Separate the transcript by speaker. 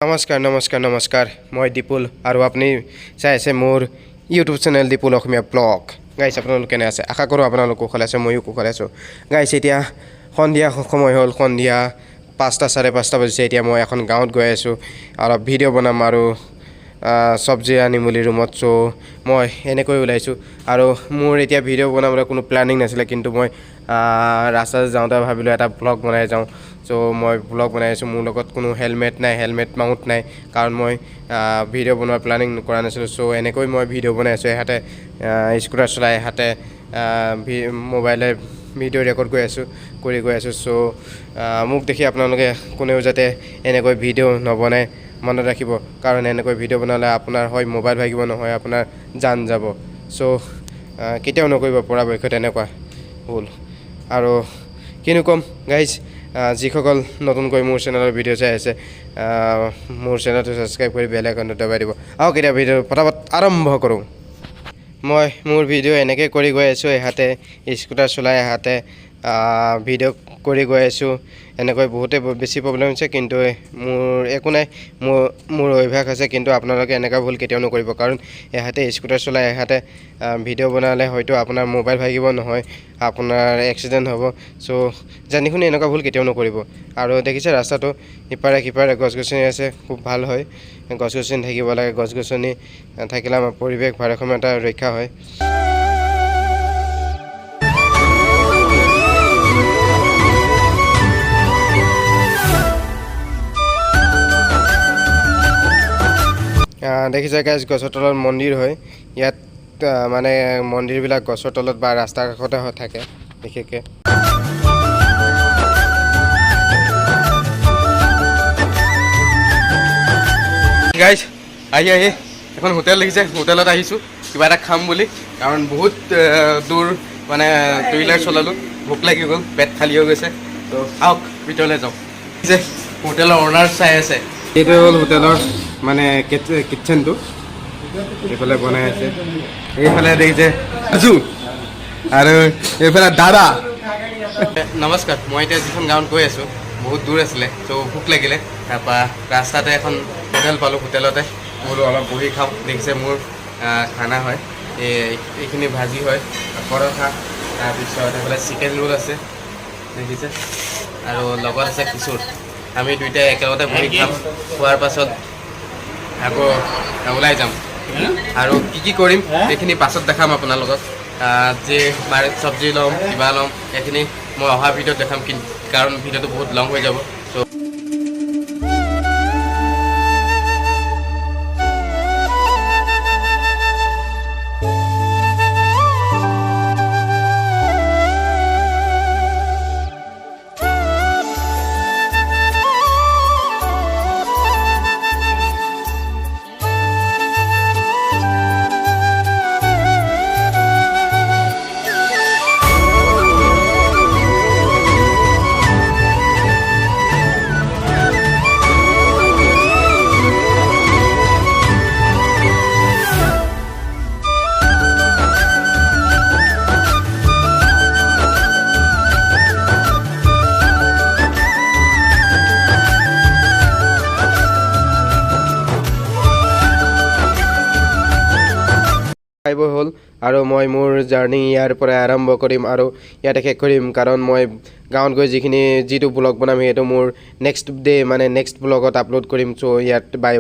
Speaker 1: নমস্কাৰ মই দীপুল আৰু আপুনি চাই আছে মোৰ ইউটিউব চেনেল দীপুল অসমীয়া ব্লগ গাইছ আপোনালোক কেনে আছে আশা কৰোঁ আপোনালোক কুশল আছে ময়ো কুশল আছোঁ গাইছ এতিয়া সন্ধিয়া সময় হ'ল সন্ধিয়া 5টা 5:30 বাজিছে এতিয়া মই এখন গাঁৱত গৈ আছোঁ অলপ ভিডিঅ' বনাম আৰু চব্জি আনিম বুলি ৰুমত চ' মই এনেকৈ ওলাইছোঁ আৰু মোৰ এতিয়া ভিডিঅ' বনাবলৈ কোনো প্লেনিং নাছিলে কিন্তু মই ৰাস্তাত যাওঁতে ভাবিলোঁ এটা ব্লগ বনাই যাওঁ চ' মই ব্লগ বনাই আছোঁ মোৰ লগত কোনো হেলমেট মাউণ্ট নাই কাৰণ মই ভিডিঅ' বনোৱাৰ প্লেনিং কৰা নাছিলোঁ চ' এনেকৈ মই ভিডিঅ' বনাই আছোঁ এহাতে স্কুটাৰ চলাই এহাতে মোবাইলে ভিডিঅ' ৰেকৰ্ড কৰি গৈ আছোঁ চ' মোক দেখি আপোনালোকে কোনেও যাতে এনেকৈ ভিডিঅ' নবনায় মনত ৰাখিব কাৰণ এনেকৈ ভিডিঅ' বনালে আপোনাৰ হয় মোবাইল ভাগিব নহয় আপোনাৰ জান যাব চ' কেতিয়াও নকৰিব পৰাপক্ষত এনেকুৱা ভুল আৰু কিনো ক'ম গাইজ যিসকল নতুনকৈ মোৰ চেনেলৰ ভিডিঅ' চাই আছে মোৰ চেনেলটো ছাবস্ক্ৰাইব কৰি বেল আইকনটো দবাই দিব আৰু কেতিয়া ভিডিঅ' পটাপট আৰম্ভ কৰোঁ মই মোৰ ভিডিঅ' এনেকৈ কৰি গৈ আছোঁ এহাতে স্কুটাৰ চলাই এহাতে ভিডিঅ' কৰি গৈ আছোঁ এনেকৈ বহুতে বেছি প্ৰব্লেম হৈছে কিন্তু মোৰ একো নাই মোৰ অভ্যাস আছে কিন্তু আপোনালোকে এনেকুৱা ভুল কেতিয়াও নকৰিব কাৰণ এহাতে স্কুটাৰ চলাই এহাতে ভিডিঅ' বনালে হয়তো আপোনাৰ মোবাইল ভাগিব নহয় আপোনাৰ এক্সিডেণ্ট হ'ব চ' জানি শুনি এনেকুৱা ভুল কেতিয়াও নকৰিব আৰু দেখিছে ৰাস্তাটো ইপাৰে সিপাৰে গছ গছনি আছে খুব ভাল হয় গছ গছনি থাকিব লাগে গছ গছনি থাকিলে আমাৰ পৰিৱেশ ভাৰসাম্যতা ৰক্ষা হয় দেখিছে গাইজ গছৰ তলত মন্দিৰ হয় ইয়াত মানে মন্দিৰবিলাক গছৰ তলত বা ৰাস্তাৰ কাষতে থাকে বিশেষকৈ গাইজ আহি এখন হোটেল দেখিছে হোটেলত আহিছোঁ কিবা এটা খাম বুলি কাৰণ বহুত দূৰ মানে 2 হুইলাৰ চলালোঁ ভোক লাগি গ'ল পেট খালী হৈ গৈছে তো আহক ভিতৰলৈ যাওঁ যে হোটেলৰ অ'নাৰ চাই আছে এইটোৱে হ'ল হোটেলৰ মানে কিটচেনটো এইফালে বনাই আছে এইফালে দেখিছে আজু আৰু এইফালে দাদা নমস্কাৰ মই এতিয়া যিখন গাঁৱত গৈ আছোঁ বহুত দূৰ আছিলে ত' ভোক লাগিলে তাৰপৰা ৰাস্তাতে এখন হোটেল পালোঁ হোটেলতে বোলো অলপ বহি খাওঁ দেখিছে মোৰ খানা হয় এইখিনি ভাজি হয় পৰঠা তাৰপিছত এইফালে চিকেন ৰোল আছে দেখিছে আৰু লগত আছে খিচুৰ আমি দুইটাই একেলগতে বহি খাম খোৱাৰ পাছত আকৌ ওলাই যাম আৰু কি কৰিম এইখিনি পাছত দেখাম আপোনালোকক যে চব্জি ল'ম কিবা ল'ম এইখিনি মই অহা ভিডিঅ'ত দেখাম কাৰণ ভিডিঅ'টো বহুত লং হৈ যাব চ' খাই বৈ হ'ল আৰু মই মোৰ জাৰ্ণি ইয়াৰ পৰা আৰম্ভ কৰিম আৰু ইয়াতে শেষ কৰিম কাৰণ মই গাঁৱত গৈ যিটো ব্লগ বনাম সেইটো মোৰ নেক্সট ডে' মানে নেক্সট ব্লগত আপলোড কৰিম চ' ইয়াত বাই